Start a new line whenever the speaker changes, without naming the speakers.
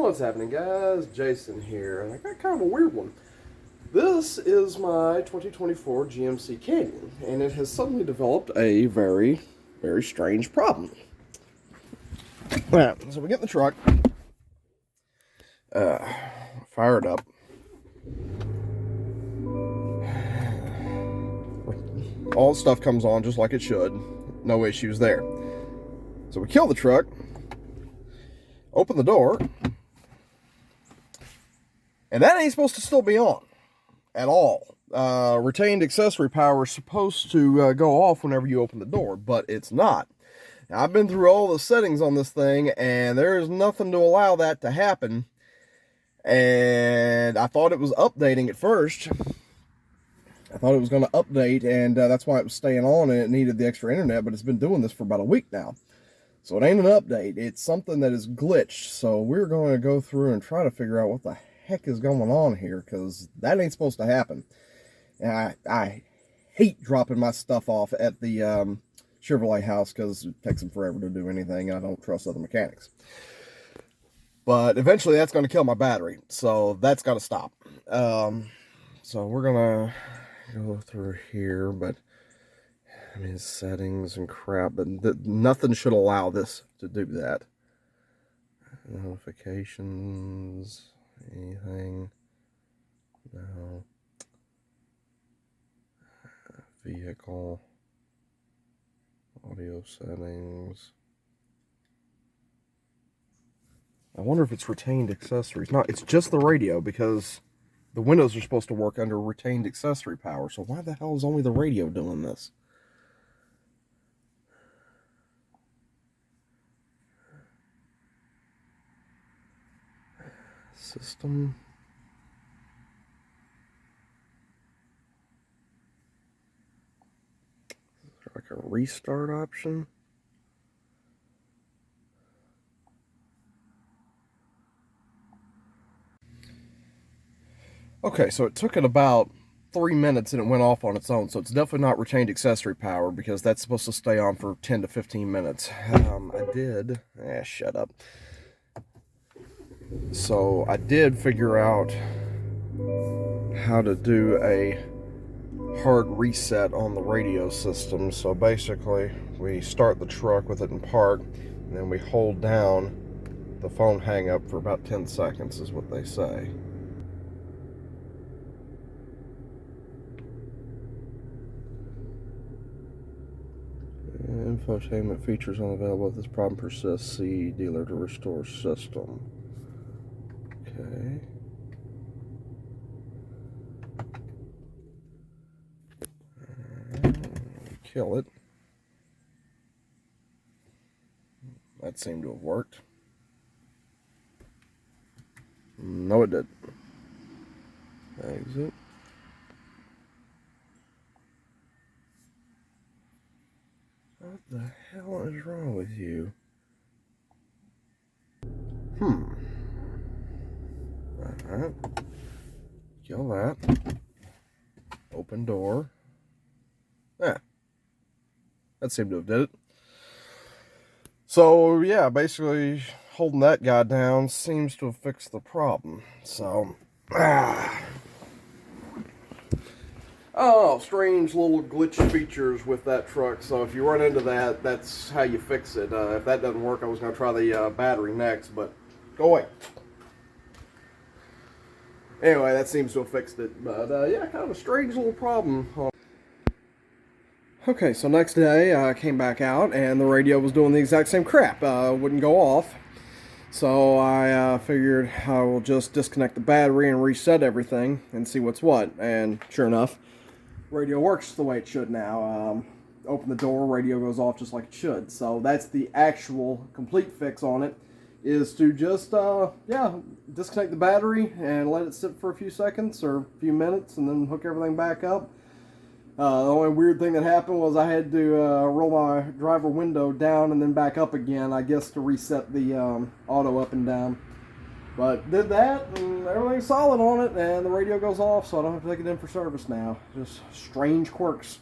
What's happening, guys? Jason here, and I got kind of a weird one. This is my 2024 GMC Caynon, and it has suddenly developed a very, very strange problem. Alright, so we get in the truck, fire it up. All the stuff comes on just like it should. No issues there. So we kill the truck, open the door, and that ain't supposed to still be on at all. Retained accessory power is supposed to go off whenever you open the door, but it's not. Now, I've been through all the settings on this thing, and there is nothing to allow that to happen. And I thought it was updating at first. I thought it was going to update, and that's why it was staying on, and it needed the extra internet, but it's been doing this for about a week now. So it ain't an update. It's something that is glitched. So we're going to go through and try to figure out what the heck is going on here, because that ain't supposed to happen. And I hate dropping my stuff off at the Chevrolet house, because it takes them forever to do anything. I don't trust other mechanics. But eventually that's going to kill my battery. So that's got to stop. So we're going to go through here, but I mean, settings and crap, but nothing should allow this to do that. Notifications, anything, no. Vehicle, audio settings. I wonder if it's retained accessories. No, it's just the radio, because the windows are supposed to work under retained accessory power. So why the hell is only the radio doing this? System. Is there like a restart option? Okay, so it took it about 3 minutes and it went off on its own. So it's definitely not retained accessory power, because that's supposed to stay on for 10 to 15 minutes. Shut up. So I did figure out how to do a hard reset on the radio system. So basically we start the truck with it in park, and then we hold down the phone hang up for about 10 seconds is what they say. Infotainment features unavailable if this problem persists. See dealer to restore system. Okay. Kill it. That seemed to have worked. No, it didn't. Exit. What the hell is wrong with you? Alright. Kill that. Open door. Yeah. That seemed to have did it. So, yeah, basically holding that guy down seems to have fixed the problem. So, oh, strange little glitch features with that truck. So if you run into that, that's how you fix it. If that doesn't work, I was going to try the battery next, but go away. Anyway, that seems to have fixed it. But yeah, kind of a strange little problem. Okay, so next day I came back out and the radio was doing the exact same crap. Wouldn't go off. So I figured I will just disconnect the battery and reset everything and see what's what. And sure enough, radio works the way it should now. Open the door, radio goes off just like it should. So that's the actual complete fix on it, is to just, disconnect the battery and let it sit for a few seconds or a few minutes and then hook everything back up. The only weird thing that happened was I had to roll my driver window down and then back up again, I guess, to reset the auto up and down. But did that, and everything's solid on it, and the radio goes off, so I don't have to take it in for service now. Just strange quirks.